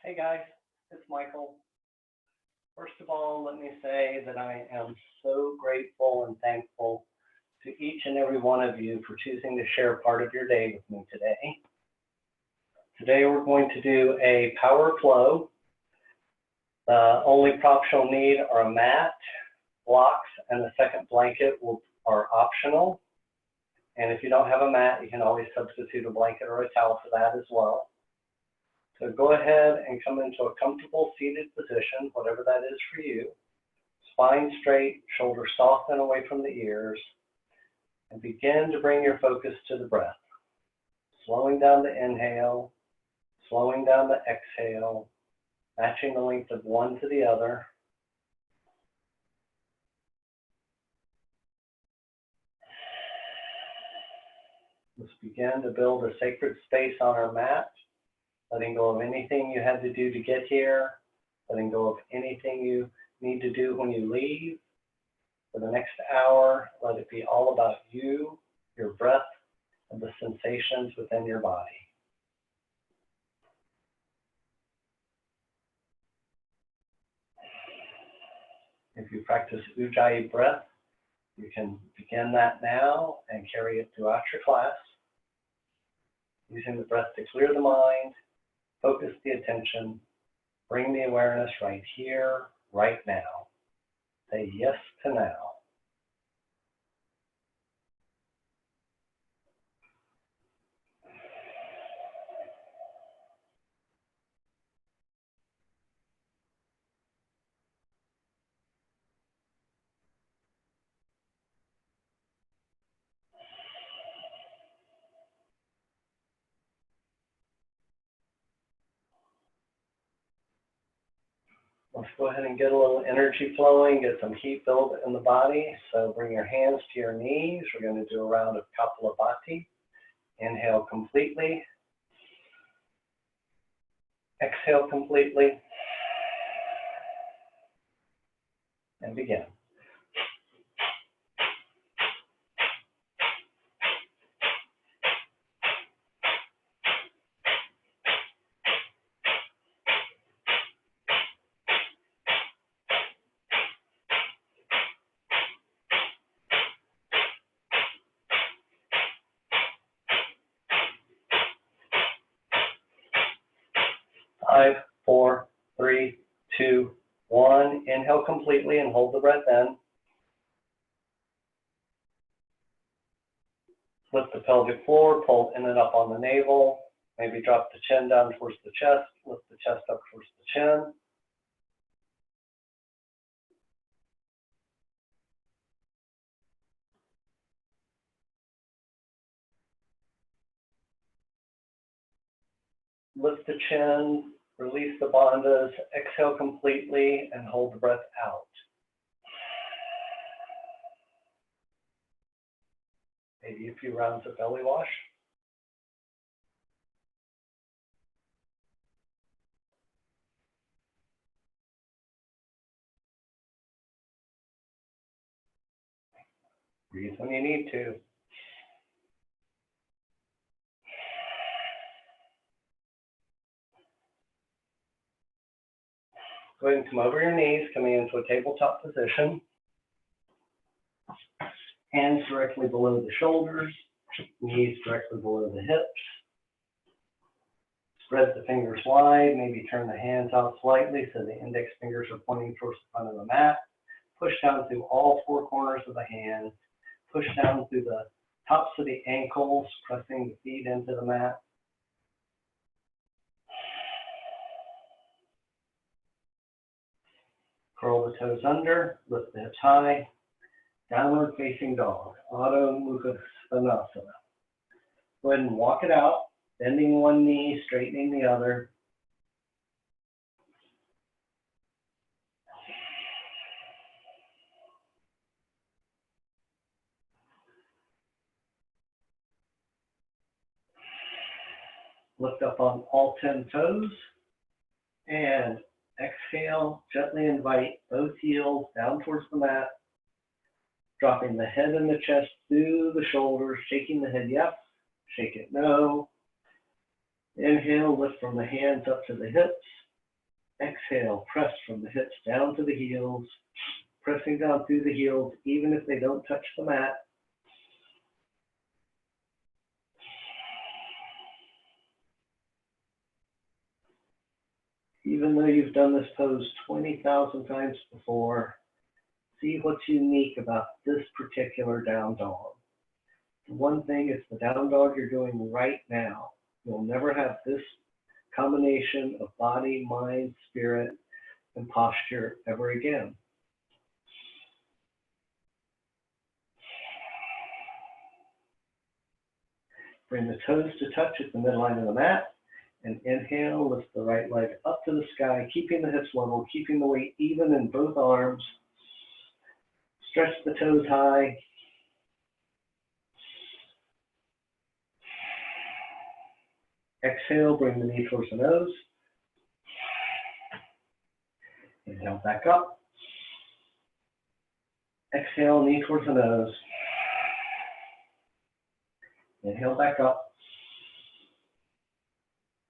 Hey guys, it's Michael. First of all, let me say that I am so grateful and thankful to each and every one of you for choosing to share part of your day with me today. Today we're going to do a power flow. The only props you'll need are a mat, blocks, and a second blanket are optional. And if you don't have a mat, you can always substitute a blanket or a towel for that as well. So go ahead and come into a comfortable seated position, whatever that is for you. Spine straight, shoulders soft and away from the ears. And begin to bring your focus to the breath. Slowing down the inhale, slowing down the exhale, matching the length of one to the other. Let's begin to build a sacred space on our mat. Letting go of anything you had to do to get here, letting go of anything you need to do when you leave. For the next hour, let it be all about you, your breath, and the sensations within your body. If you practice Ujjayi breath, you can begin that now and carry it throughout your class, using the breath to clear the mind, focus the attention, bring the awareness right here, right now. Say yes to now. Let's go ahead and get a little energy flowing, get some heat built in the body. So bring your hands to your knees. We're going to do a round of Kapalabhati. Inhale completely. Exhale completely. And begin. Five, four, three, two, one. Inhale completely and hold the breath in. Lift the pelvic floor, pull in and up on the navel. Maybe drop the chin down towards the chest, lift the chest up towards the chin. Lift the chin, release the bandhas, exhale completely, and hold the breath out. Maybe a few rounds of belly wash. Breathe when you need to. Go ahead and come over your knees, coming into a tabletop position. Hands directly below the shoulders, knees directly below the hips. Spread the fingers wide, maybe turn the hands out slightly so the index fingers are pointing towards the front of the mat. Push down through all four corners of the hands. Push down through the tops of the ankles, pressing the feet into the mat. Curl the toes under, lift the hips high. Downward facing dog, Adho Mukha Svanasana. Go ahead and walk it out, bending one knee, straightening the other. Lift up on all 10 toes and exhale, gently invite both heels down towards the mat, dropping the head and the chest through the shoulders, shaking the head yes, shake it no. Inhale, lift from the hands up to the hips. Exhale, press from the hips down to the heels, pressing down through the heels, even if they don't touch the mat. Even though you've done this pose 20,000 times before, see what's unique about this particular down dog. The one thing is the down dog you're doing right now. You'll never have this combination of body, mind, spirit, and posture ever again. Bring the toes to touch at the midline of the mat. And inhale, lift the right leg up to the sky, keeping the hips level, keeping the weight even in both arms. Stretch the toes high. Exhale, bring the knee towards the nose. Inhale, back up. Exhale, knee towards the nose. Inhale, back up.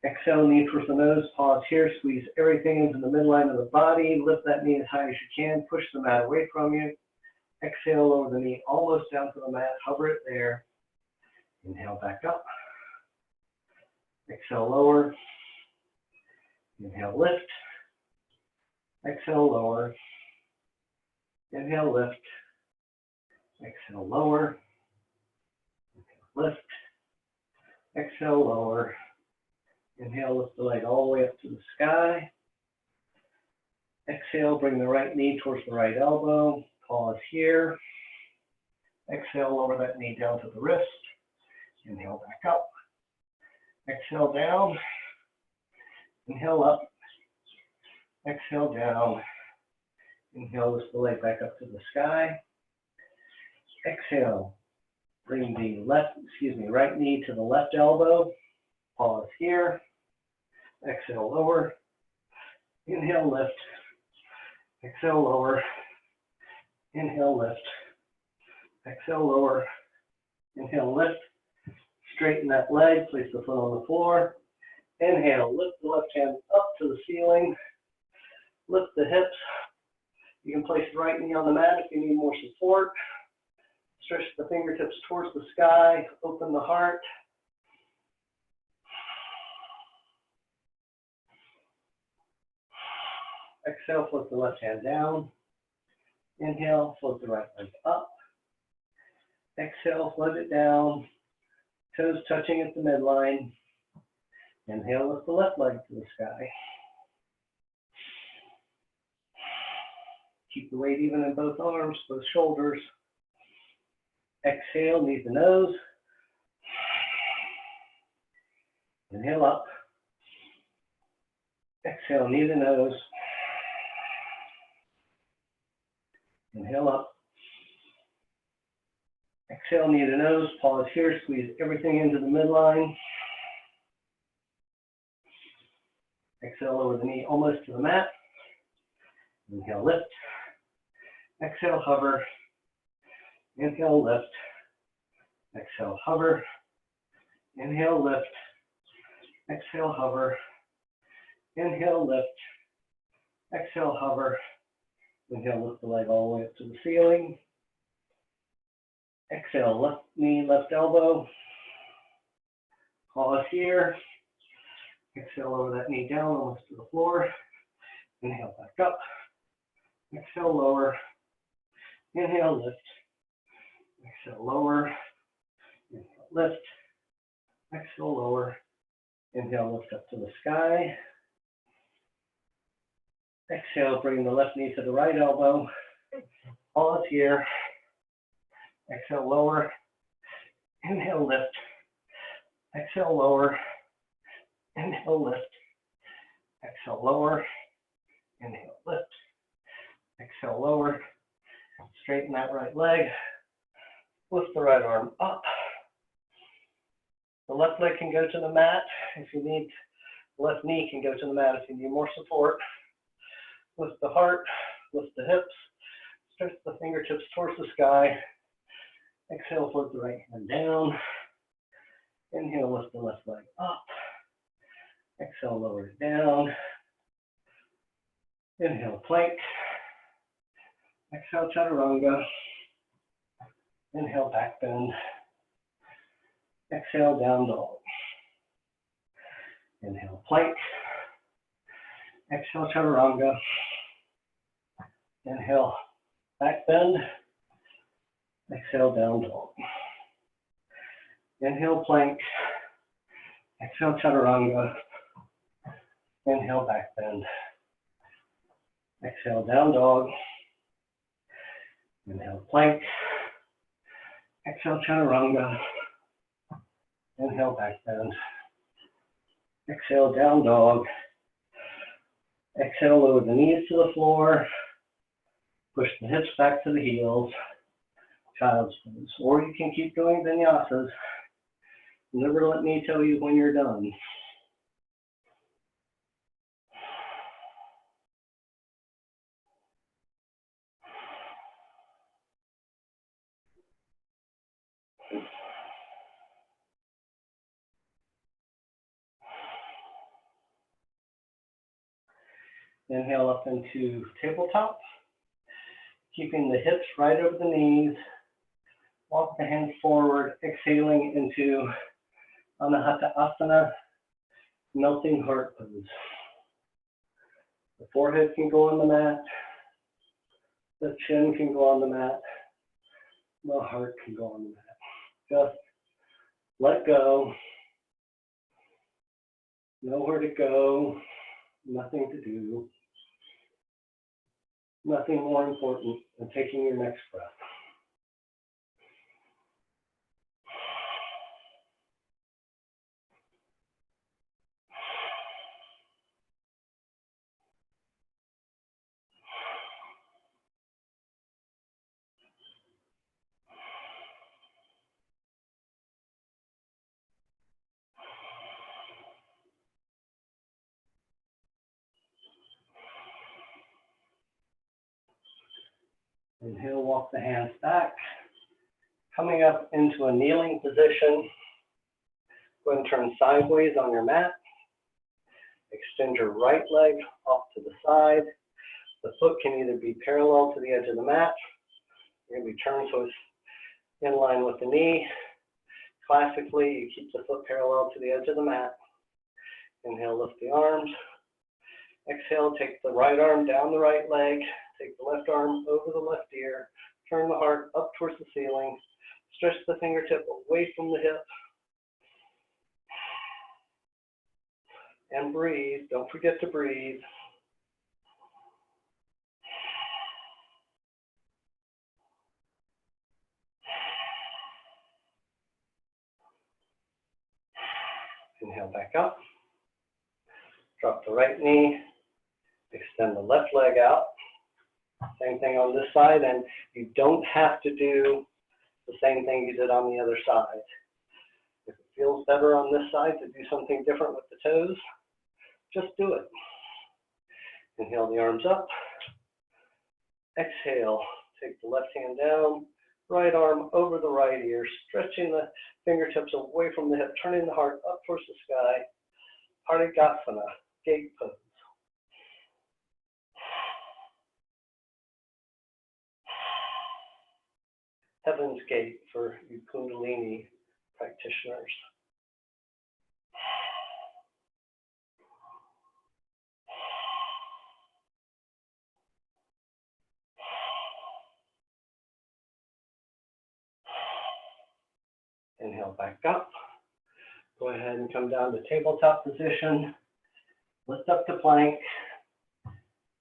Exhale, knee towards the nose, pause here, squeeze everything into the midline of the body, lift that knee as high as you can, push the mat away from you. Exhale, lower the knee almost down to the mat, hover it there. Inhale, back up. Exhale, lower. Inhale, lift. Exhale, lower. Inhale, lift. Exhale, lower. Inhale, lift. Exhale, lower. Inhale, lift the leg all the way up to the sky. Exhale, bring the right knee towards the right elbow. Pause here. Exhale, lower that knee down to the wrist. Inhale, back up. Exhale, down. Inhale, up. Exhale, down. Inhale, lift the leg back up to the sky. Exhale, bring the right knee to the left elbow. Pause here. Exhale, lower. Inhale, lift. Exhale, lower. Inhale, lift. Exhale, lower. Inhale, lift. Straighten that leg. Place the foot on the floor. Inhale, lift the left hand up to the ceiling. Lift the hips. You can place the right knee on the mat if you need more support. Stretch the fingertips towards the sky. Open the heart. Exhale, float the left hand down. Inhale, float the right leg up. Exhale, float it down. Toes touching at the midline. Inhale, lift the left leg to the sky. Keep the weight even in both arms, both shoulders. Exhale, knee to nose. Inhale up. Exhale, knee to nose. Inhale up. Exhale, knee to nose. Pause here. Squeeze everything into the midline. Exhale, lower the knee almost to the mat. Inhale, lift. Exhale, hover. Inhale, lift. Exhale, hover. Inhale, lift. Exhale, hover. Inhale, lift. Exhale, hover. Inhale, lift the leg all the way up to the ceiling. Exhale, left knee, left elbow. Pause here. Exhale, lower that knee down almost to the floor. Inhale, back up. Exhale, lower. Inhale, lift. Exhale, lower. Inhale, lift. Exhale, lower. Inhale, lift up to the sky. Exhale, bring the left knee to the right elbow. Pause here. Exhale, lower. Inhale, lift. Exhale, lower. Inhale, lift. Exhale, lower. Inhale, lift. Exhale, lower. Straighten that right leg. Lift the right arm up. The left leg can go to the mat if you need. The left knee can go to the mat if you need more support. Lift the heart, lift the hips, stretch the fingertips towards the sky. Exhale, float the right hand down. Inhale, lift the left leg up. Exhale, lower it down. Inhale, plank. Exhale, chaturanga. Inhale, back bend. Exhale, down dog. Inhale, plank. Exhale, chaturanga. Inhale, back bend. Exhale, down dog. Inhale, plank. Exhale, chaturanga. Inhale, back bend. Exhale, down dog. Inhale, plank. Exhale, chaturanga. Inhale, back bend. Exhale, down dog. Exhale, lower the knees to the floor. Push the hips back to the heels. Child's pose. Or you can keep doing vinyasas. Never let me tell you when you're done. Inhale up into tabletop. Keeping the hips right over the knees. Walk the hands forward, exhaling into Anahata Asana, melting heart pose. The forehead can go on the mat. The chin can go on the mat. The heart can go on the mat. Just let go. Nowhere to go. Nothing to do. Nothing more important than taking your next breath. Inhale, walk the hands back. Coming up into a kneeling position. Go ahead and turn sideways on your mat. Extend your right leg off to the side. The foot can either be parallel to the edge of the mat. You're going to be turned so it's in line with the knee. Classically, you keep the foot parallel to the edge of the mat. Inhale, lift the arms. Exhale, take the right arm down the right leg. Take the left arm over the left ear. Turn the heart up towards the ceiling. Stretch the fingertip away from the hip. And breathe. Don't forget to breathe. Inhale back up. Drop the right knee. Extend the left leg out. Same thing on this side, and you don't have to do the same thing you did on the other side. If it feels better on this side to do something different with the toes, just do it. Inhale the arms up. Exhale, take the left hand down, right arm over the right ear, stretching the fingertips away from the hip, turning the heart up towards the sky. Parigasana, gate pose. Heaven's Gate for you Kundalini practitioners. Inhale back up. Go ahead and come down to tabletop position. Lift up to plank.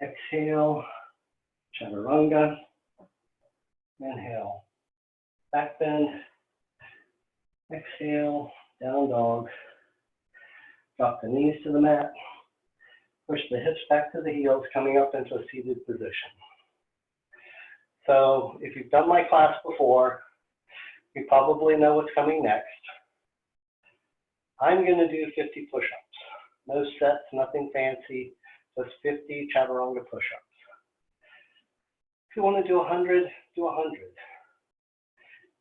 Exhale, chaturanga. Inhale, back bend. Exhale, down dog. Drop the knees to the mat. Push the hips back to the heels, coming up into a seated position. So if you've done my class before, you probably know what's coming next. I'm going to do 50 push-ups. No sets, nothing fancy, just 50 chaturanga push-ups. If you want to do 100, do 100.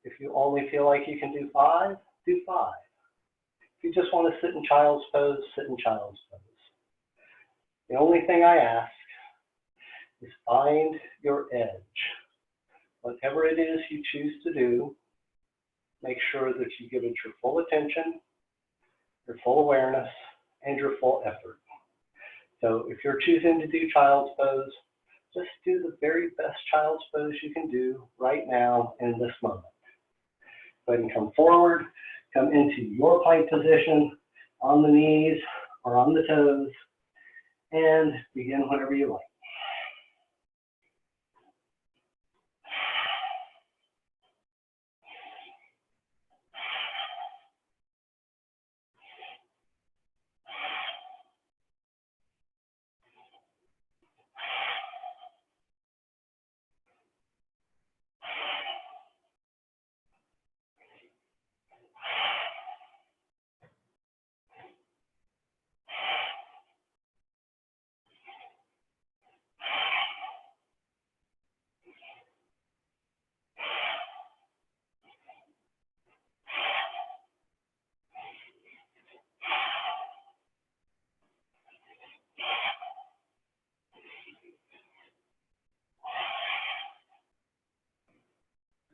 If you only feel like you can do 5, do 5. If you just want to sit in child's pose, sit in child's pose. The only thing I ask is find your edge. Whatever it is you choose to do, make sure that you give it your full attention, your full awareness, and your full effort. So if you're choosing to do child's pose, just do the very best child's pose you can do right now in this moment. Go ahead and come forward, come into your plank position on the knees or on the toes, and begin whenever you like.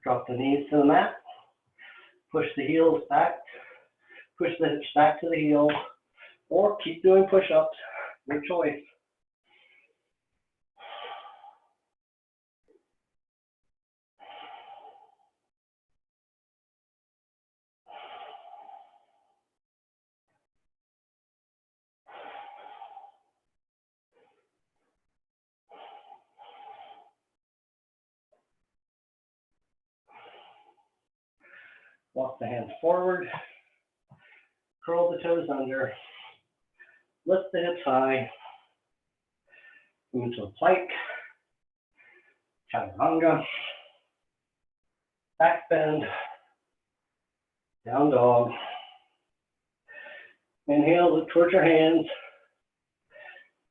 Drop the knees to the mat, push the heels back, push the hips back to the heels, or keep doing push-ups, your choice. Walk the hands forward, curl the toes under, lift the hips high, move to a plank, chaturanga, back bend, down dog. Inhale, look towards your hands.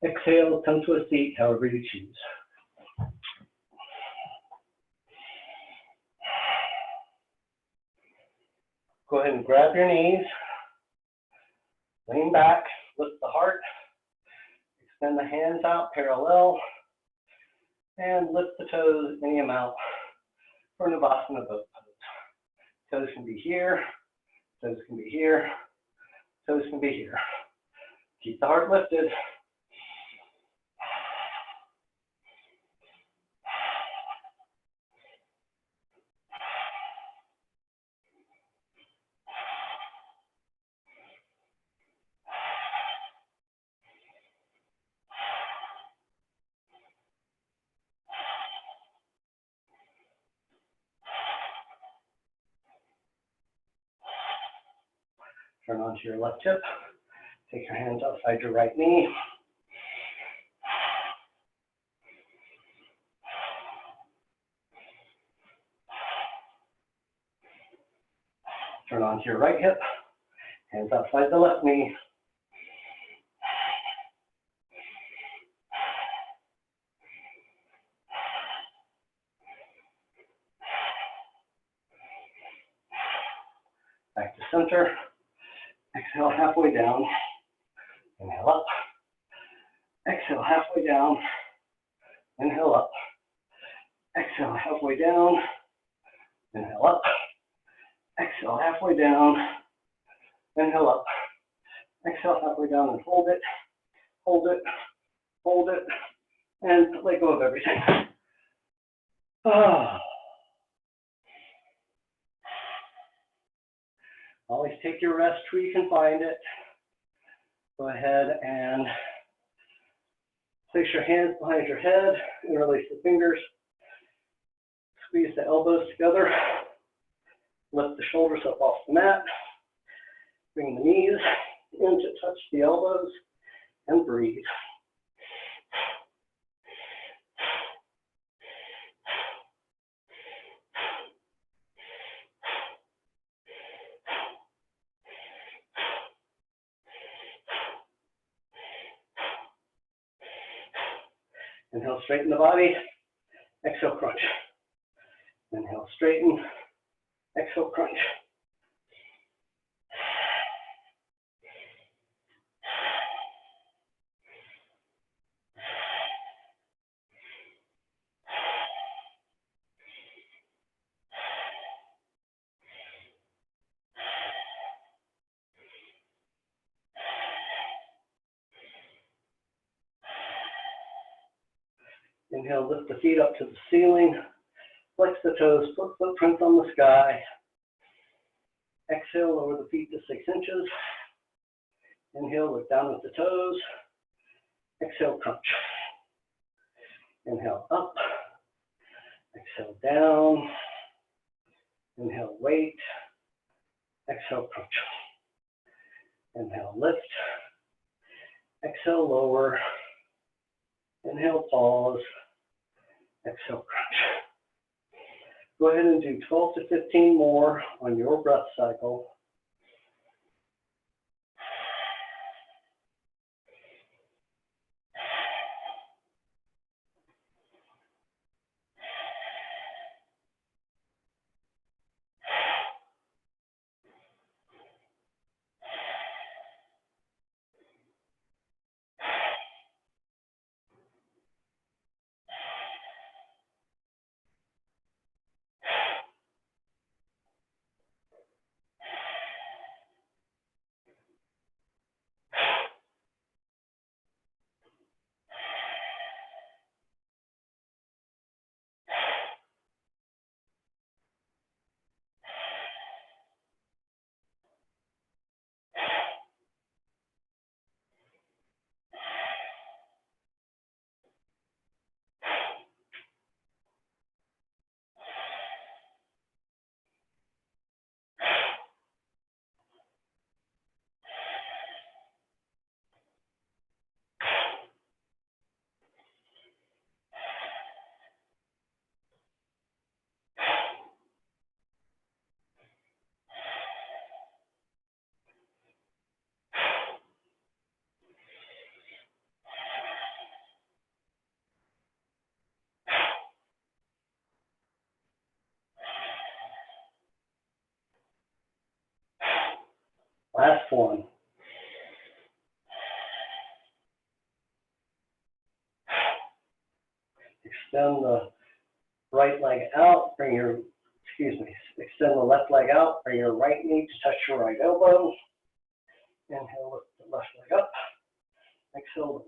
Exhale, come to a seat, however you choose. Go ahead and grab your knees, lean back, lift the heart, extend the hands out parallel, and lift the toes any amount for Navasana boat pose. Toes can be here, toes can be here, toes can be here. Keep the heart lifted. Turn onto your left hip. Take your hands outside your right knee. Turn onto your right hip. Hands outside the left knee. Back to center. Exhale halfway down. Inhale up. Exhale halfway down. Inhale up. Exhale halfway down. Inhale up. Exhale halfway down. Inhale up. Exhale halfway down and hold it. Hold it. Hold it. And let go of everything. Always take your rest where you can find it. Go ahead and place your hands behind your head and release the fingers. Squeeze the elbows together. Lift the shoulders up off the mat. Bring the knees in to touch the elbows and breathe. Inhale, straighten the body. Exhale, crunch. Inhale, straighten. Exhale, crunch. Inhale, lift the feet up to the ceiling. Flex the toes, put footprints on the sky. Exhale, lower the feet to 6 inches. Inhale, look down at the toes. Exhale, crunch. Inhale, up. Exhale, down. Inhale, weight. Exhale, crunch. Inhale, lift. Exhale, lower. Inhale, pause. Exhale, crunch. Go ahead and do 12 to 15 more on your breath cycle. Last one. Extend the right leg out, extend the left leg out, bring your right knee to touch your right elbow. Inhale, lift the left leg up. Exhale, lower.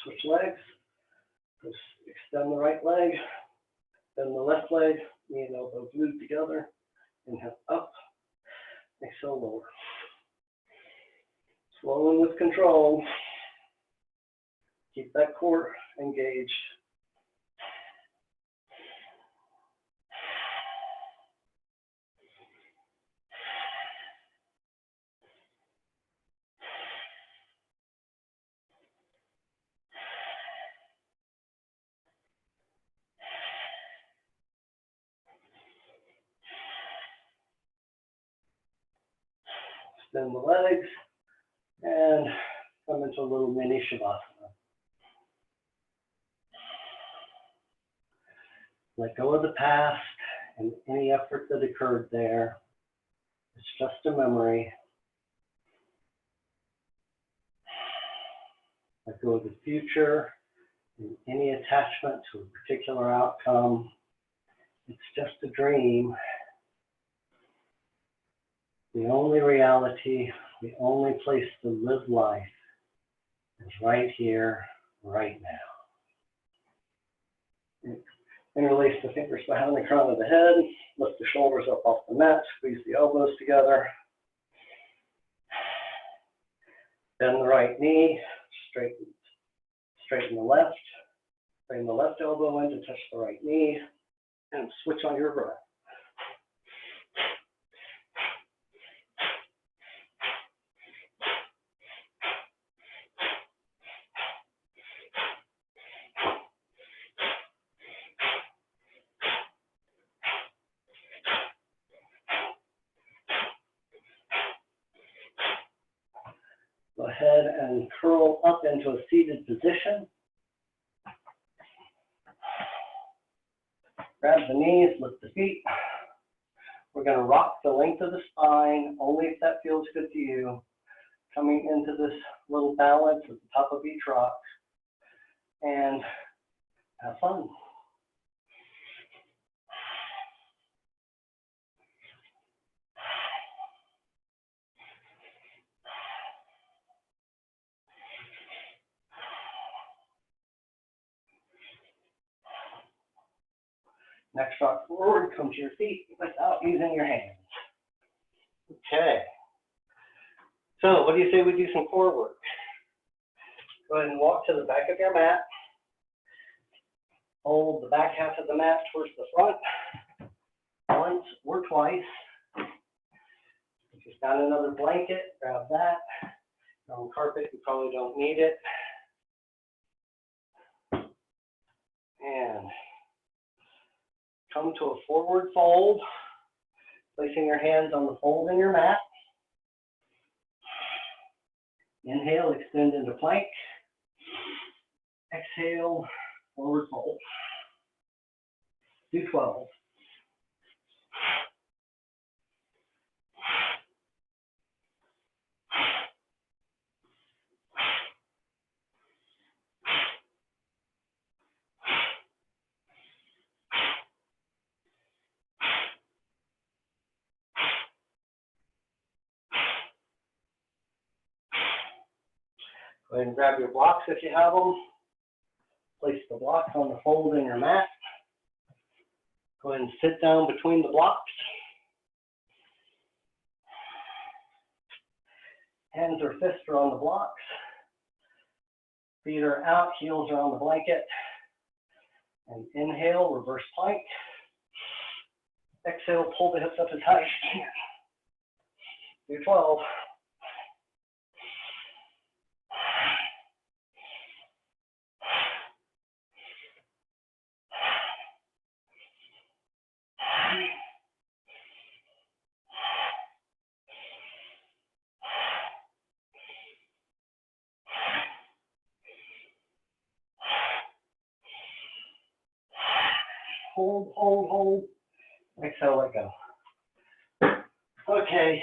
Switch legs. Just extend the right leg, then the left leg, knee and elbow glued together. Inhale, up. Exhale, lower. Slow and with control. Keep that core engaged. Extend the legs and come into a little mini Shavasana. Let go of the past and any effort that occurred there. It's just a memory. Let go of the future and any attachment to a particular outcome. It's just a dream. The only reality, the only place to live life is right here, right now. Interlace the fingers behind the crown of the head, lift the shoulders up off the mat, squeeze the elbows together. Bend the right knee, straighten the left. Bring the left elbow in to touch the right knee, and switch on your breath. Go ahead and curl up into a seated position. Grab the knees, lift the feet. We're going to rock the length of the spine, only if that feels good to you. Coming into this little balance at the top of each rock. And have fun. Next rock forward, come to your feet without using your hands. Okay. So what do you say we do some core work? Go ahead and walk to the back of your mat. Hold the back half of the mat towards the front. Once or twice. If you found another blanket, grab that. On carpet, you probably don't need it. And come to a forward fold, placing your hands on the fold in your mat. Inhale, extend into plank. Exhale, forward fold. Do 12. Go ahead and grab your blocks if you have them. Place the blocks on the fold in your mat. Go ahead and sit down between the blocks. Hands or fists are on the blocks. Feet are out, heels are on the blanket. And inhale, reverse plank. Exhale, pull the hips up as high as you can. Do 12. Hold, hold, hold. Exhale, let go. Okay.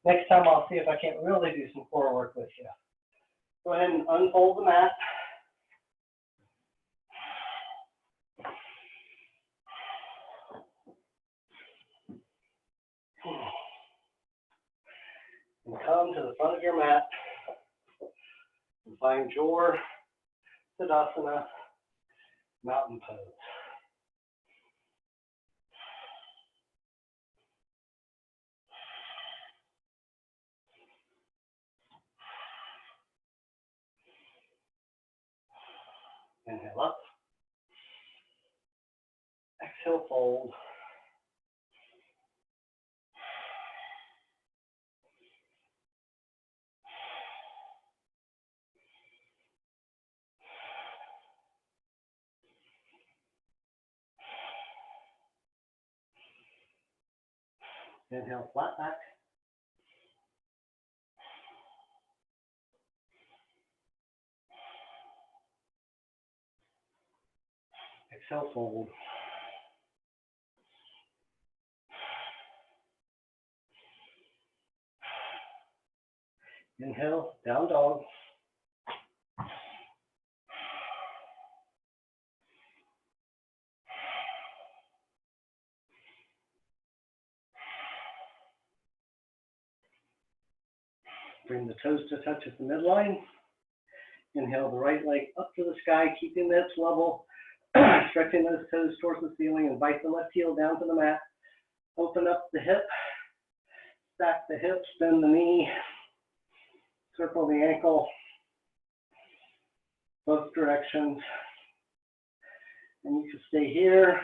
Next time I'll see if I can't really do some core work with you. Go ahead and unfold the mat. And come to the front of your mat and find your Tadasana mountain pose. Inhale up. Exhale, fold. Inhale, flat back. Exhale, fold. Inhale, down dog. Bring the toes to touch at the midline. Inhale the right leg up to the sky, keeping the hips level. Stretching those toes towards the ceiling. Invite the left heel down to the mat. Open up the hip. Stack the hips, bend the knee. Circle the ankle. Both directions. And you can stay here.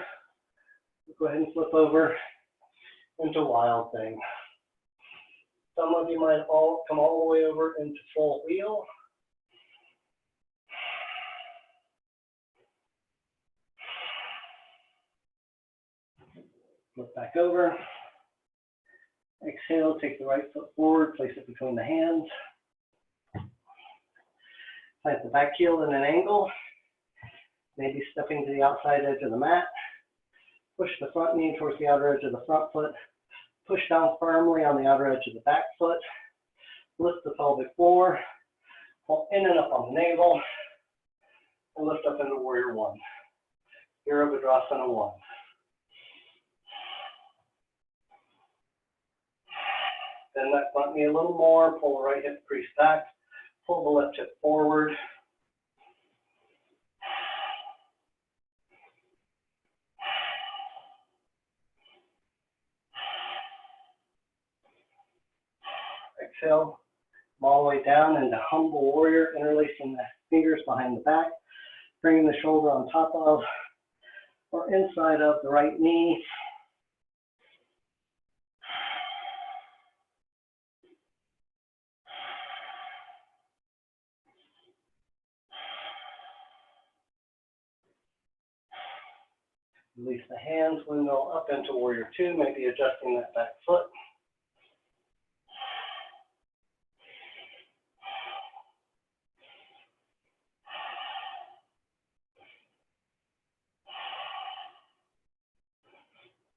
Go ahead and flip over into wild thing. Some of you might all come all the way over into full wheel. Flip back over. Exhale, take the right foot forward, place it between the hands. Plant the back heel in an angle, maybe stepping to the outside edge of the mat. Push the front knee towards the outer edge of the front foot. Push down firmly on the outer edge of the back foot. Lift the pelvic floor. Pull in and up on the navel. And lift up into warrior one. Virabhadrasana 1. Bend that front knee a little more. Pull the right hip crease back. Pull the left hip forward. Exhale. Come all the way down into humble warrior, interlacing the fingers behind the back. Bringing the shoulder on top of or inside of the right knee. Release the hands, windmill up into warrior two, maybe adjusting that back foot.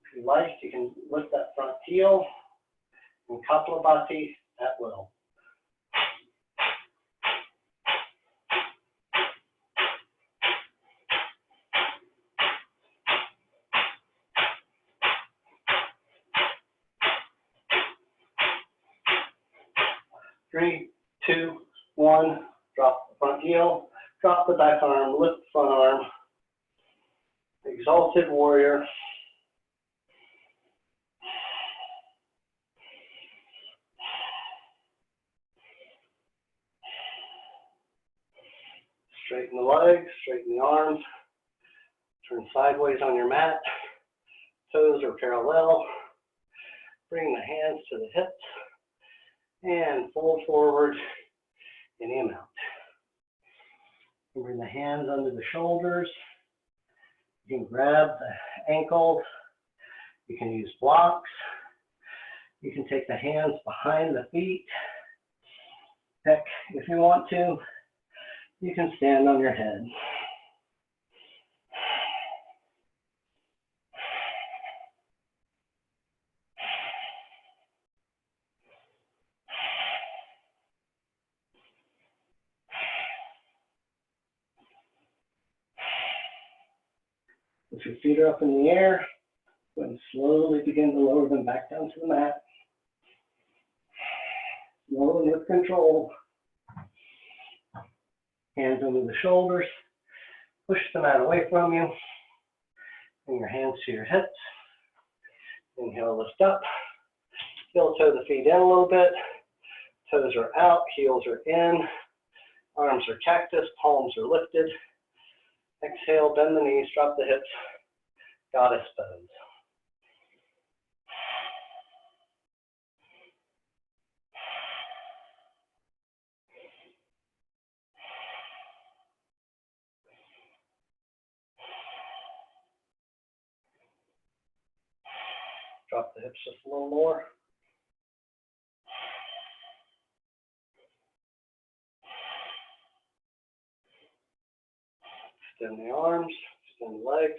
If you like, you can lift that front heel and Kapalabhati at will. Three, two, one, drop the front heel, drop the back arm, lift the front arm. Exalted warrior. Straighten the legs, straighten the arms. Turn sideways on your mat. Toes are parallel. Bring the hands to the hips. And fold forward in the amount. Bring the hands under the shoulders. You can grab the ankles. You can use blocks. You can take the hands behind the feet. Heck, if you want to, you can stand on your head. If your feet are up in the air, go ahead and slowly begin to lower them back down to the mat. Slowly with control. Hands under the shoulders. Push the mat away from you. Bring your hands to your hips. Inhale, lift up. Heel toe the feet in a little bit. Toes are out, heels are in. Arms are cactus, palms are lifted. Exhale, bend the knees, drop the hips. Goddess pose. Drop the hips just a little more. Extend the arms, extend the legs.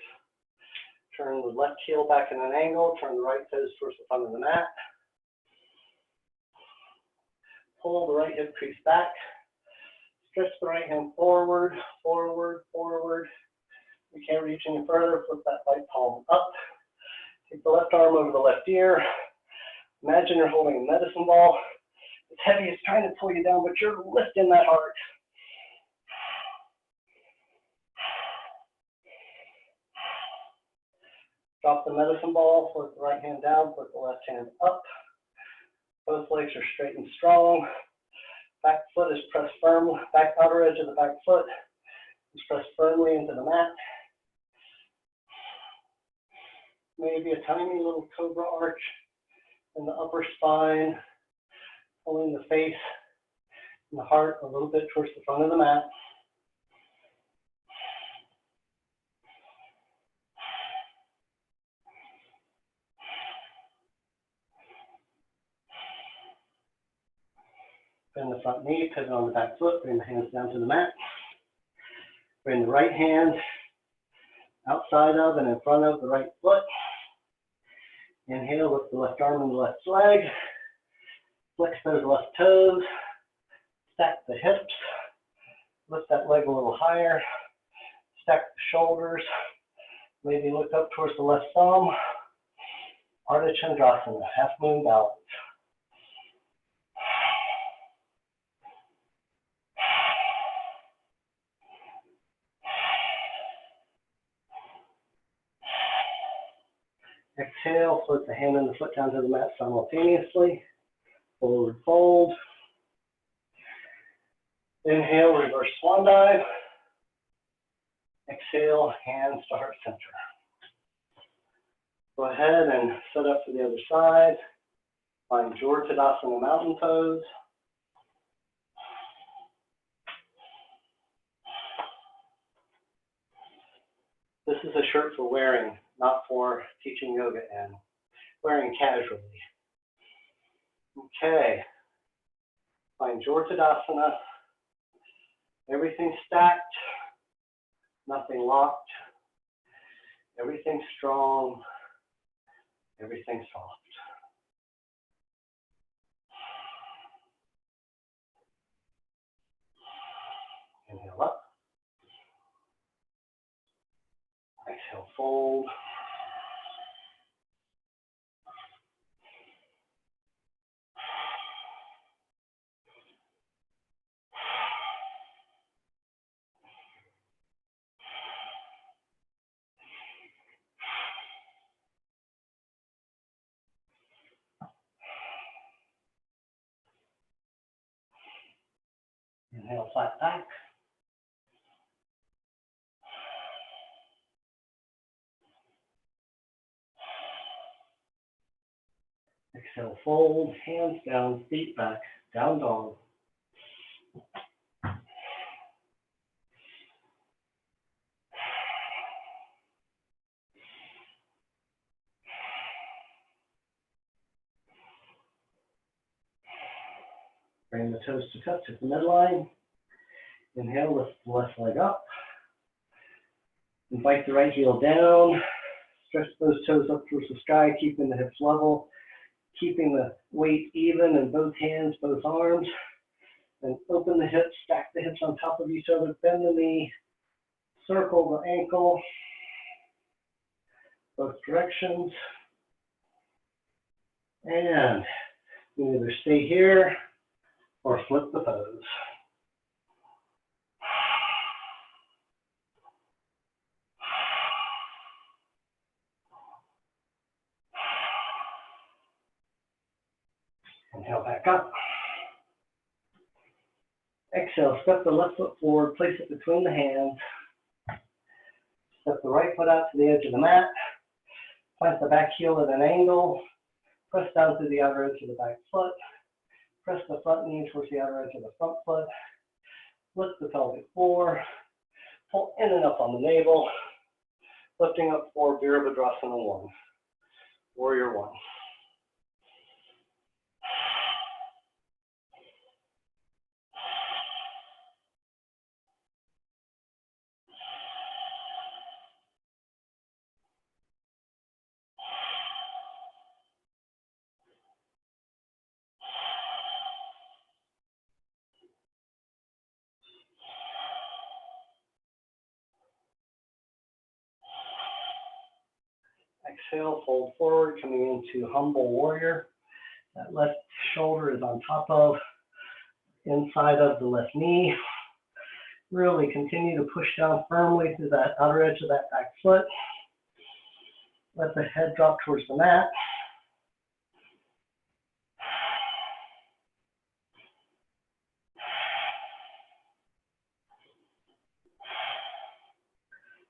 Turn the left heel back in an angle. Turn the right toes towards the front of the mat. Pull the right hip crease back. Stretch the right hand forward, forward, forward. You can't reach any further. Flip that right palm up. Take the left arm over the left ear. Imagine you're holding a medicine ball. It's heavy, it's trying to pull you down, but you're lifting that heart. Drop the medicine ball, flip the right hand down, flip the left hand up. Both legs are straight and strong. Back foot is pressed firmly, back outer edge of the back foot is pressed firmly into the mat. Maybe a tiny little cobra arch in the upper spine, pulling the face and the heart a little bit towards the front of the mat. Bend the front knee, pivot on the back foot, bring the hands down to the mat. Bring the right hand outside of and in front of the right foot. Inhale, lift the left arm and the left leg. Flex those left toes. Stack the hips. Lift that leg a little higher. Stack the shoulders. Maybe look up towards the left thumb. Ardha Chandrasana, half moon balance. Exhale, float the hand and the foot down to the mat simultaneously. Forward fold. Inhale, reverse swan dive. Exhale, hands to heart center. Go ahead and set up for the other side. Find your Tadasana mountain pose. This is a shirt for wearing, not for teaching yoga in. Wearing casually. Okay. Find your Tadasana. Everything stacked, nothing locked. Everything strong, everything soft. Inhale up. Exhale, fold. Inhale, flat back. Exhale, fold, hands down, feet back, down dog. Bring the toes to touch at the midline. Inhale, lift the left leg up. Invite the right heel down. Stretch those toes up towards the sky, keeping the hips level, keeping the weight even in both hands, both arms. And open the hips, stack the hips on top of each other, bend the knee, circle the ankle, both directions. And you either stay here or flip the pose. Inhale back up. Exhale, step the left foot forward, place it between the hands. Step the right foot out to the edge of the mat. Plant the back heel at an angle. Press down to the outer edge of the back foot. Press the front knee towards the outer edge of the front foot. Lift the pelvic floor. Pull in and up on the navel. Lifting up for Virabhadrasana 1. Warrior 1. Exhale, fold forward, coming into humble warrior. That left shoulder is on top of, inside of the left knee. Really continue to push down firmly through that outer edge of that back foot. Let the head drop towards the mat.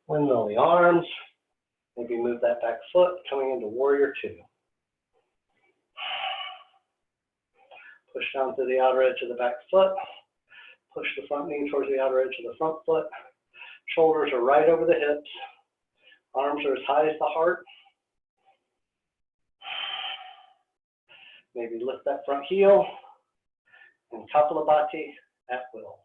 Windmill the arms. Maybe move that back foot, coming into warrior 2. Push down to the outer edge of the back foot. Push the front knee towards the outer edge of the front foot. Shoulders are right over the hips. Arms are as high as the heart. Maybe lift that front heel and Kapalabhati at will.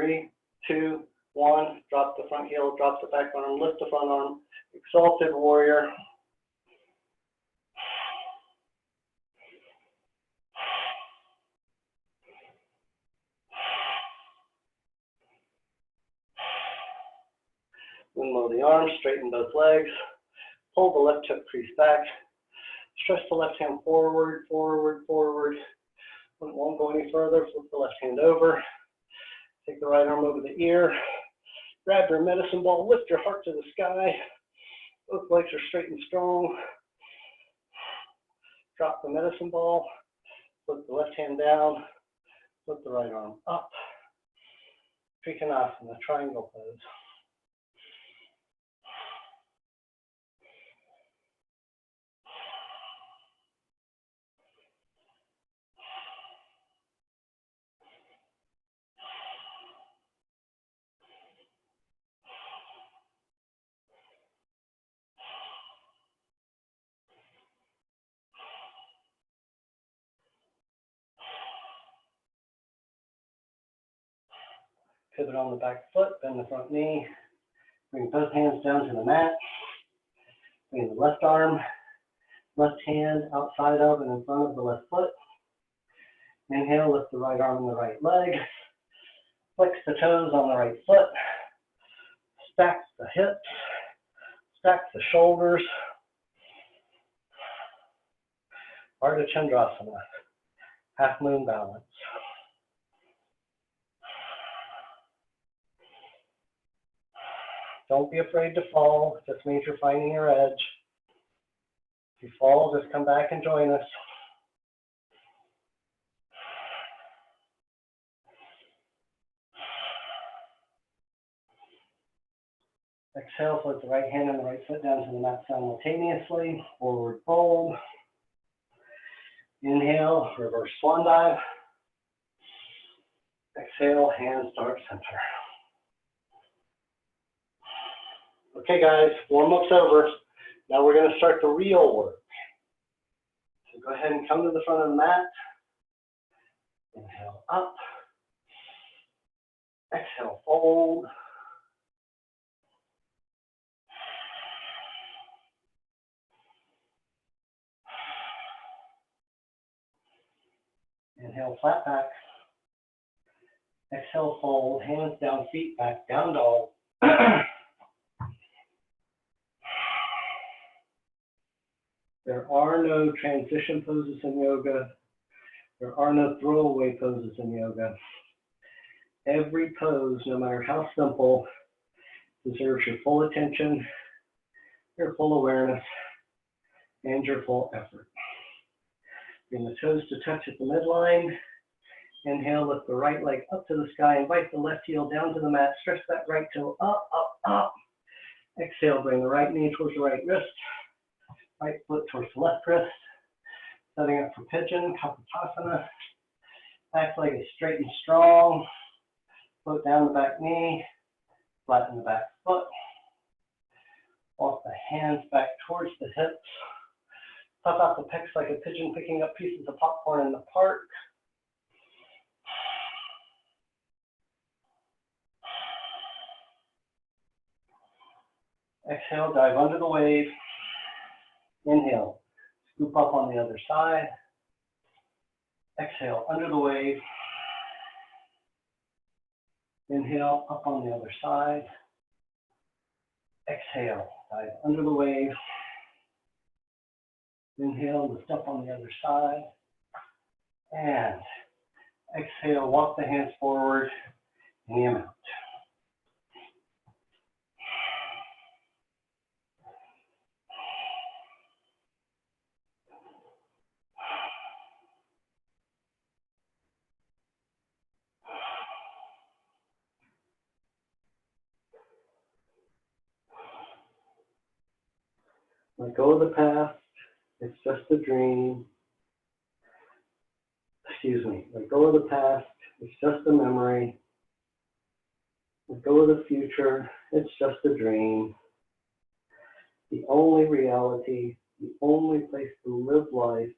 3, 2, 1. Drop the front heel, drop the back arm, lift the front arm. Exalted warrior. Moonlow the arms, straighten both legs. Pull the left hip crease back. Stretch the left hand forward, forward, forward. When it won't go any further, flip the left hand over. Take the right arm over the ear. Grab your medicine ball, lift your heart to the sky. Both legs are straight and strong. Drop the medicine ball. Flip the left hand down. Flip the right arm up. Trikonasana, triangle pose. Pivot on the back foot, bend the front knee. Bring both hands down to the mat. Bring the left arm, left hand outside of and in front of the left foot. Inhale, lift the right arm and the right leg. Flex the toes on the right foot. Stack the hips. Stack the shoulders. Ardha Chandrasana, half moon balance. Don't be afraid to fall. It just means you're finding your edge. If you fall, just come back and join us. Exhale, put the right hand and the right foot down to the mat simultaneously. Forward fold. Inhale, reverse swan dive. Exhale, hands start center. Okay guys, warm-up's over. Now we're going to start the real work. So go ahead and come to the front of the mat. Inhale up. Exhale, fold. Inhale, flat back. Exhale, fold. Hands down, feet back, down dog. There are no transition poses in yoga. There are no throwaway poses in yoga. Every pose, no matter how simple, deserves your full attention, your full awareness, and your full effort. Bring the toes to touch at the midline. Inhale, lift the right leg up to the sky. Invite the left heel down to the mat. Stretch that right toe up, up, up. Exhale, bring the right knee towards the right wrist. Right foot towards the left wrist. Setting up for pigeon, Kapotasana. Back leg is straight and strong. Float down the back knee. Flatten the back foot. Walk the hands back towards the hips. Puff out the pecs like a pigeon picking up pieces of popcorn in the park. Exhale, dive under the wave. Inhale, scoop up on the other side. Exhale, under the wave. Inhale, up on the other side. Exhale, dive under the wave. Inhale, lift up on the other side. And exhale, walk the hands forward, knee them out. Let go of the past. It's just a dream. Excuse me. Let go of the past. It's just a memory. Let go of the future. It's just a dream. The only reality, the only place to live life,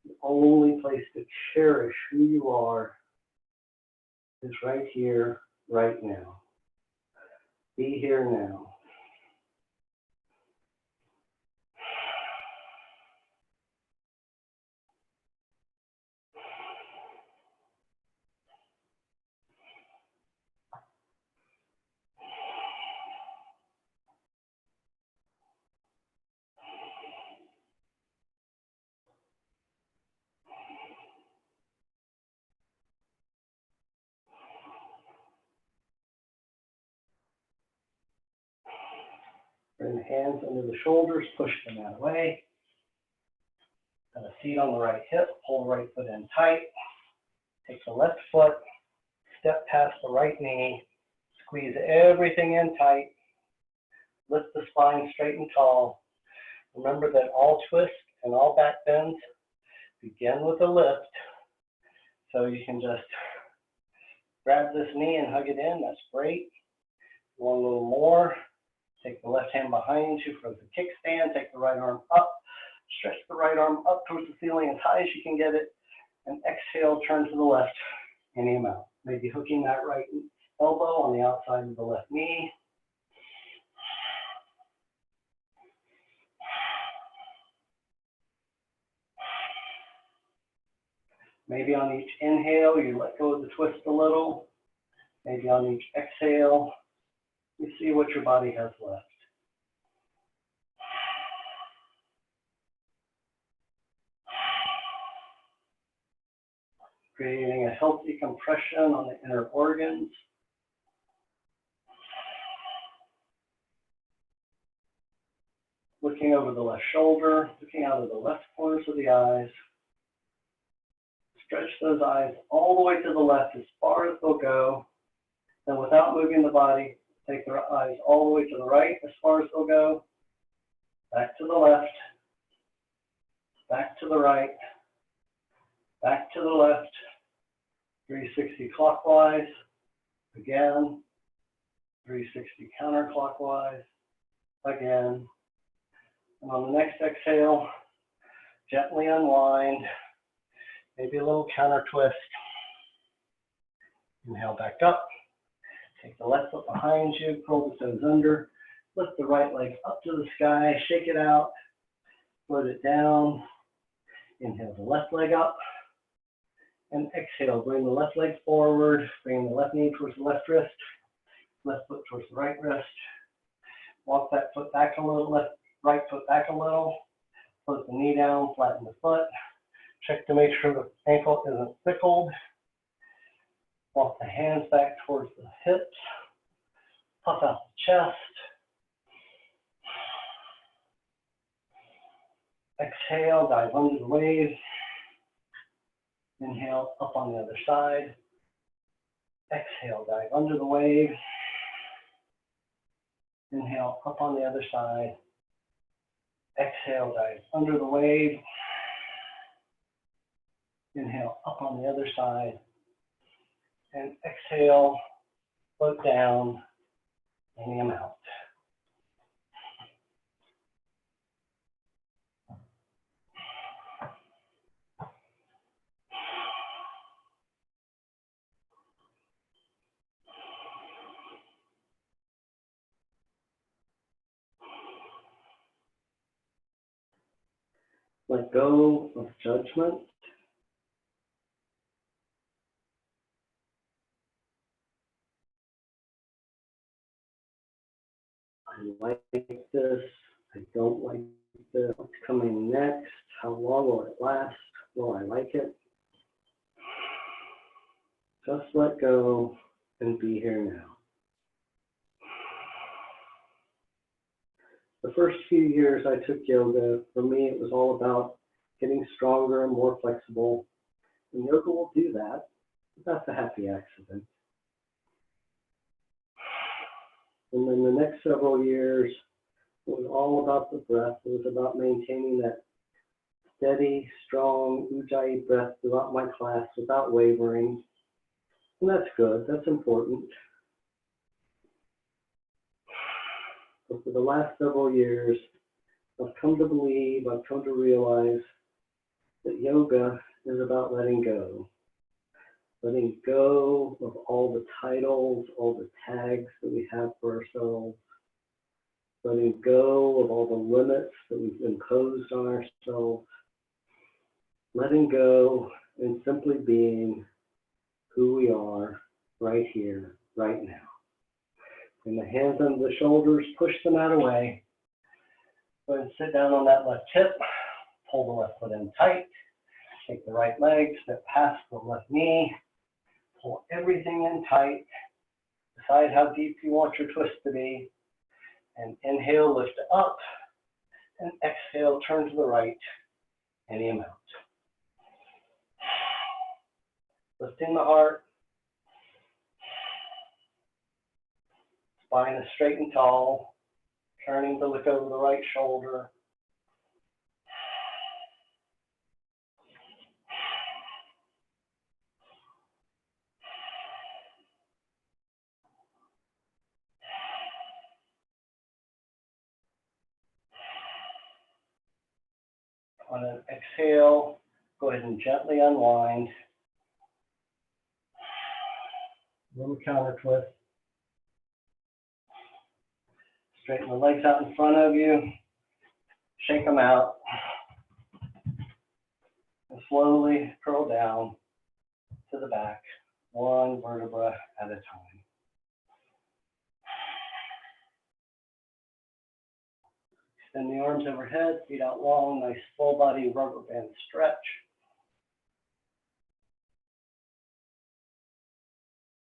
the only place to cherish who you are is right here, right now. Be here now. Bring the hands under the shoulders, push them that way. Got a seat on the right hip, pull the right foot in tight. Take the left foot, step past the right knee, squeeze everything in tight. Lift the spine straight and tall. Remember that all twists and all back bends begin with a lift. So you can just grab this knee and hug it in. That's great. You want a little more? Take the left hand behind you for the kickstand. Take the right arm up. Stretch the right arm up towards the ceiling as high as you can get it. And exhale, turn to the left any amount. Maybe hooking that right elbow on the outside of the left knee. Maybe on each inhale, you let go of the twist a little. Maybe on each exhale, you see what your body has left. Creating a healthy compression on the inner organs. Looking over the left shoulder, looking out of the left corners of the eyes. Stretch those eyes all the way to the left as far as they'll go. And without moving the body, take the eyes all the way to the right as far as they'll go. Back to the left. Back to the right. Back to the left. 360 clockwise. Again. 360 counterclockwise. Again. And on the next exhale, gently unwind. Maybe a little counter twist. Inhale back up. Take the left foot behind you, curl the toes under. Lift the right leg up to the sky, shake it out. Float it down. Inhale the left leg up. And exhale, bring the left leg forward. Bring the left knee towards the left wrist. Left foot towards the right wrist. Walk that foot back a little, right foot back a little. Put the knee down, flatten the foot. Check to make sure the ankle isn't thickled. Walk the hands back towards the hips. Puff out the chest. Exhale, dive under the wave. Inhale, up on the other side. Exhale, dive under the wave. Inhale, up on the other side. Exhale, dive under the wave. Inhale, up on the other side. And exhale, float down any amount. Let go of judgment. I like this. I don't like this. What's coming next? How long will it last? Will I like it? Just let go and be here now. The first few years I took yoga, for me it was all about getting stronger and more flexible. And yoga will do that. That's a happy accident. And then the next several years, it was all about the breath. It was about maintaining that steady, strong Ujjayi breath throughout my class without wavering. And that's good. That's important. But for the last several years, I've come to believe, I've come to realize that yoga is about letting go. letting go of all the titles, all the tags that we have for ourselves, letting go of all the limits that we've imposed on ourselves, letting go and simply being who we are right here, right now. And the hands under the shoulders, push the mat away. Go ahead and sit down on that left hip, pull the left foot in tight, take the right leg, step past the left knee, pull everything in tight, decide how deep you want your twist to be, and inhale, lift it up, and exhale, turn to the right, any amount. Lifting the heart, spine is straight and tall, turning to look over the right shoulder. On an exhale, go ahead and gently unwind. Little counter twist. Straighten the legs out in front of you. Shake them out. And slowly curl down to the back, one vertebra at a time. Extend the arms overhead, feet out long, nice full body rubber band stretch.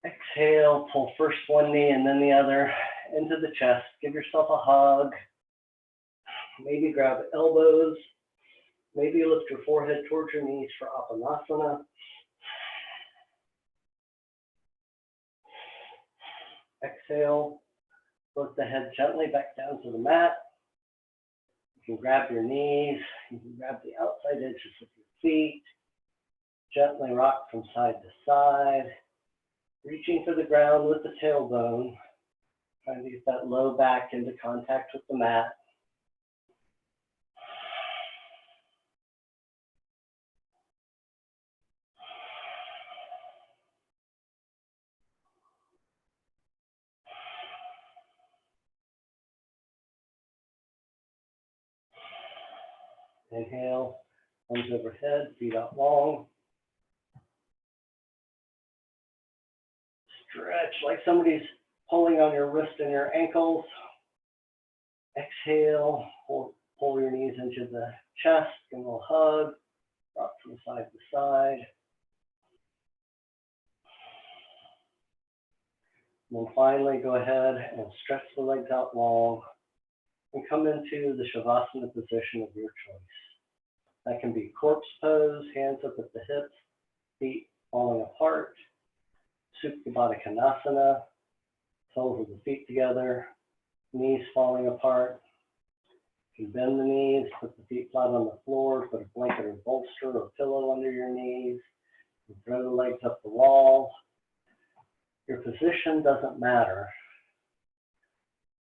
Exhale, pull first one knee and then the other into the chest. Give yourself a hug. Maybe grab elbows. Maybe lift your forehead towards your knees for Apanasana. Exhale, float the head gently back down to the mat. You can grab your knees. You can grab the outside edges of your feet. Gently rock from side to side. Reaching for the ground with the tailbone. Trying to get that low back into contact with the mat. Inhale, arms overhead, feet out long. Stretch like somebody's pulling on your wrist and your ankles. Exhale, pull your knees into the chest, give a little hug, rock from side to side. And then finally, go ahead and stretch the legs out long and come into the Shavasana position of your choice. That can be corpse pose, hands up at the hips, feet falling apart. Supta Baddha Konasana, soles of the feet together, knees falling apart. You can bend the knees, put the feet flat on the floor, put a blanket or bolster or pillow under your knees, and throw the legs up the wall. Your position doesn't matter.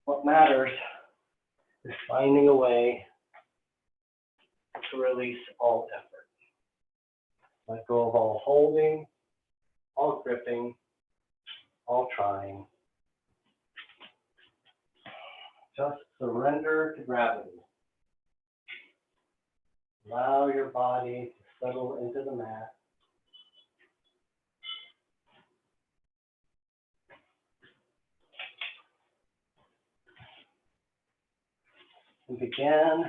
What matters is finding a way to release all effort. Let go of all holding, all gripping, all trying. Just surrender to gravity. Allow your body to settle into the mat. And begin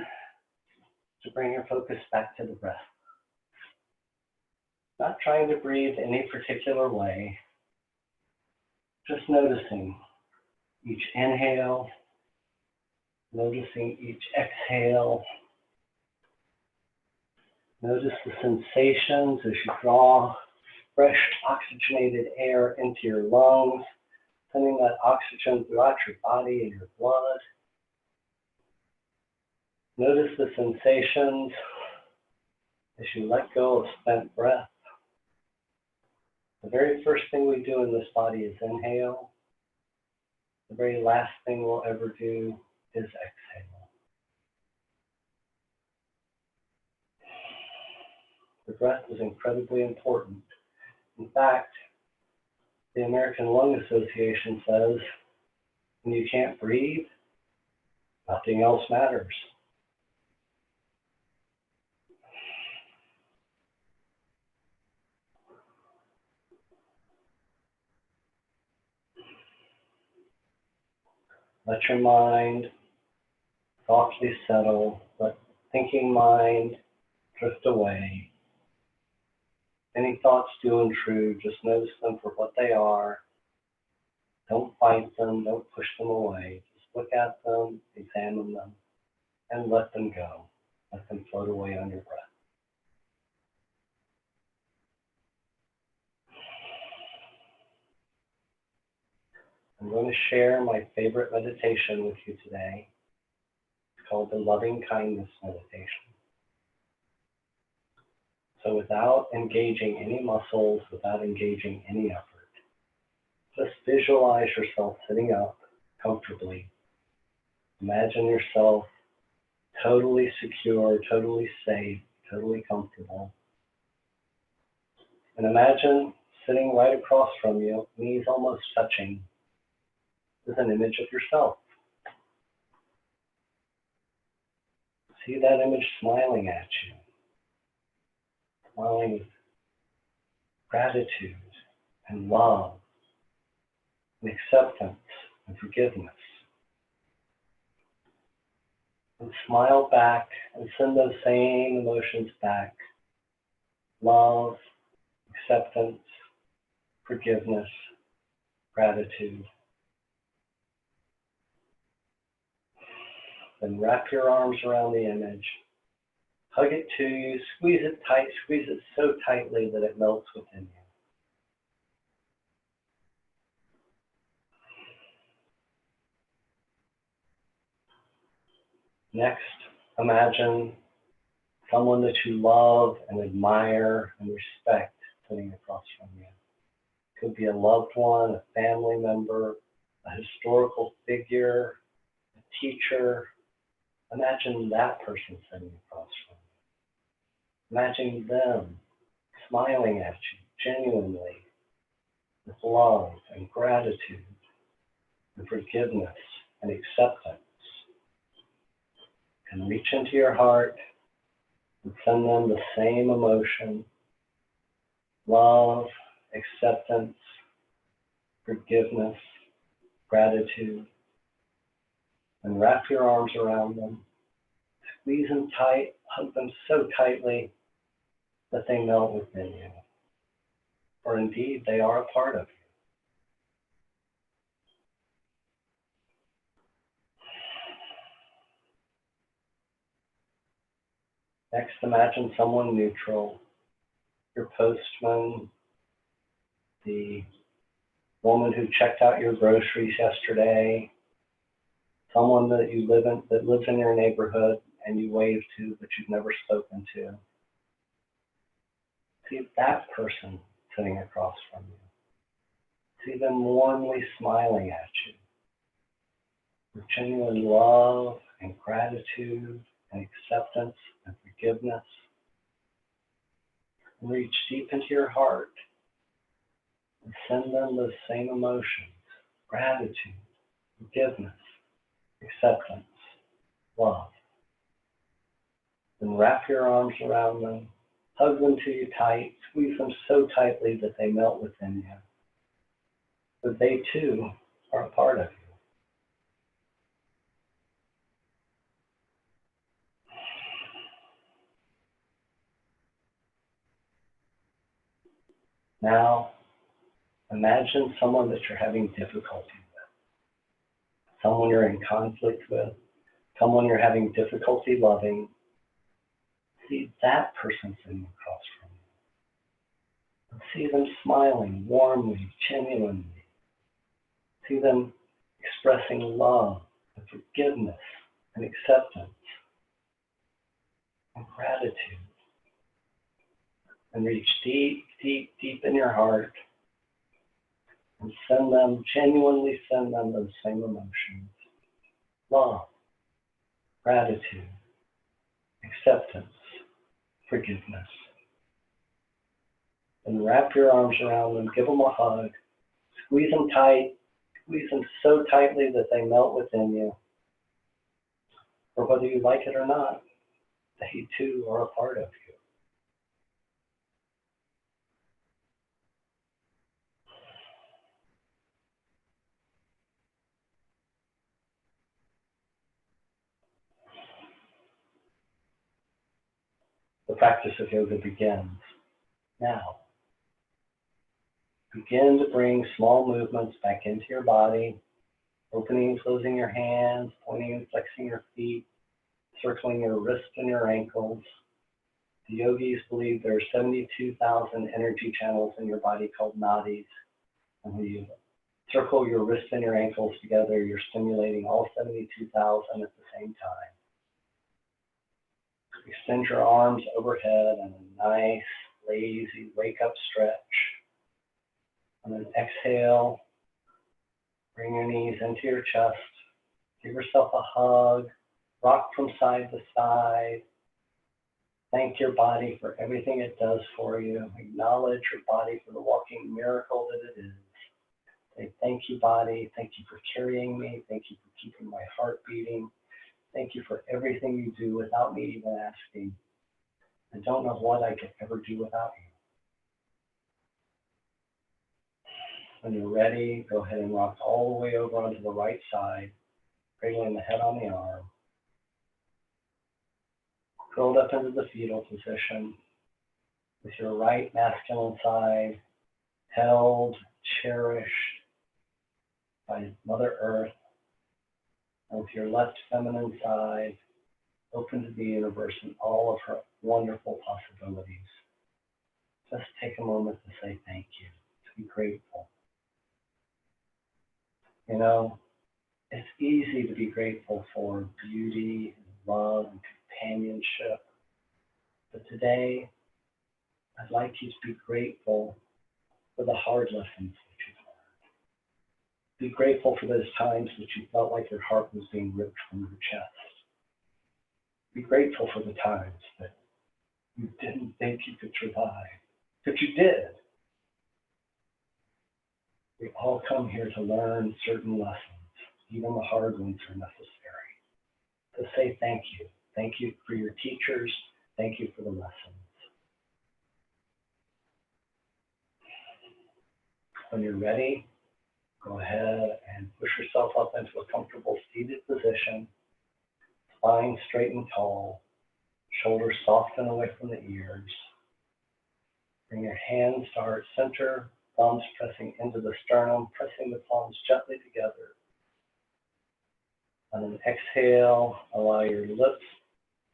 to bring your focus back to the breath. Not trying to breathe any particular way, just noticing each inhale, noticing each exhale. Notice the sensations as you draw fresh oxygenated air into your lungs, sending that oxygen throughout your body and your blood. Notice the sensations as you let go of spent breath. The very first thing we do in this body is inhale. The very last thing we'll ever do is exhale. The breath is incredibly important In fact, the American Lung Association says when you can't breathe, nothing else matters. Let your mind softly settle. Let thinking mind drift away. Any thoughts do intrude, just notice them for what they are. Don't fight them, don't push them away. Just look at them, examine them, and let them go. Let them float away on your breath. I'm going to share my favorite meditation with you today. It's called the Loving Kindness Meditation. So without engaging any muscles, without engaging any effort, just visualize yourself sitting up comfortably. Imagine yourself totally secure, totally safe, totally comfortable. And imagine sitting right across from you, knees almost touching, is an image of yourself. See that image smiling at you, smiling with gratitude and love and acceptance and forgiveness. And smile back and send those same emotions back. Love, acceptance, forgiveness, gratitude. Then wrap your arms around the image. Hug it to you, squeeze it tight, squeeze it so tightly that it melts within you. Next, imagine someone that you love and admire and respect sitting across from you. It could be a loved one, a family member, a historical figure, a teacher. Imagine that person sitting across from you. Imagine them smiling at you genuinely with love and gratitude and forgiveness and acceptance. And reach into your heart and send them the same emotion, love, acceptance, forgiveness, gratitude, and wrap your arms around them. Squeeze them tight, hug them so tightly that they melt within you. Or indeed, they are a part of you. Next, imagine someone neutral, your postman, the woman who checked out your groceries yesterday, someone that lives in your neighborhood and you wave to but you've never spoken to. See that person sitting across from you. See them warmly smiling at you with genuine love and gratitude and acceptance and forgiveness. And reach deep into your heart and send them those same emotions, gratitude, forgiveness, acceptance, love. Then wrap your arms around them, hug them to you tight, squeeze them so tightly that they melt within you. But they too are a part of you. Now, imagine someone that you're having difficulty with, someone you're in conflict with, someone you're having difficulty loving. See that person sitting across from you. See them smiling warmly, genuinely. See them expressing love and forgiveness and acceptance and gratitude. And reach deep, deep, deep in your heart and genuinely send them those same emotions. Love, gratitude, acceptance, forgiveness. And wrap your arms around them, give them a hug, squeeze them tight, squeeze them so tightly that they melt within you. Or whether you like it or not, they too are a part of you. The practice of yoga begins now. Begin to bring small movements back into your body, opening and closing your hands, pointing and flexing your feet, circling your wrists and your ankles. The yogis believe there are 72,000 energy channels in your body called nadis. And when you circle your wrists and your ankles together, you're stimulating all 72,000 at the same time. Extend your arms overhead in a nice, lazy, wake-up stretch. And then exhale, bring your knees into your chest, give yourself a hug, rock from side to side. Thank your body for everything it does for you. Acknowledge your body for the walking miracle that it is. Say, thank you, body. Thank you for carrying me. Thank you for keeping my heart beating. Thank you for everything you do without me even asking. I don't know what I could ever do without you. When you're ready, go ahead and rock all the way over onto the right side, cradling the head on the arm. Curled up into the fetal position, with your right masculine side held, cherished by Mother Earth, and with your left feminine side open to the universe and all of her wonderful possibilities. Just take a moment to say thank you, to be grateful. You know, it's easy to be grateful for beauty, and love, and companionship. But today, I'd like you to be grateful for the hard lessons that you've learned. Be grateful for those times that you felt like your heart was being ripped from your chest. Be grateful for the times that you didn't think you could survive, but you did. We all come here to learn certain lessons. Even the hard ones are necessary. So say thank you. Thank you for your teachers. Thank you for the lessons. When you're ready, go ahead and push yourself up into a comfortable seated position. Spine straight and tall. Shoulders soft and away from the ears. Bring your hands to heart center. Thumbs pressing into the sternum, pressing the palms gently together. And then exhale, allow your lips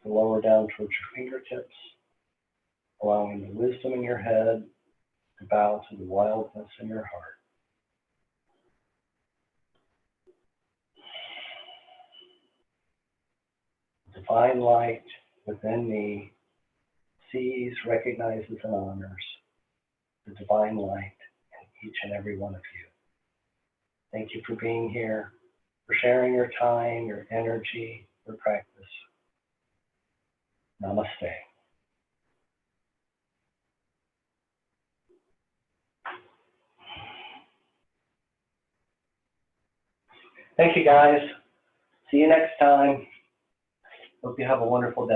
to lower down towards your fingertips, allowing the wisdom in your head to bow to the wildness in your heart. Divine light within me sees, recognizes, and honors the divine light in each and every one of you. Thank you for being here, for sharing your time, your energy, your practice. Namaste. Thank you, guys. See you next time. Hope you have a wonderful day.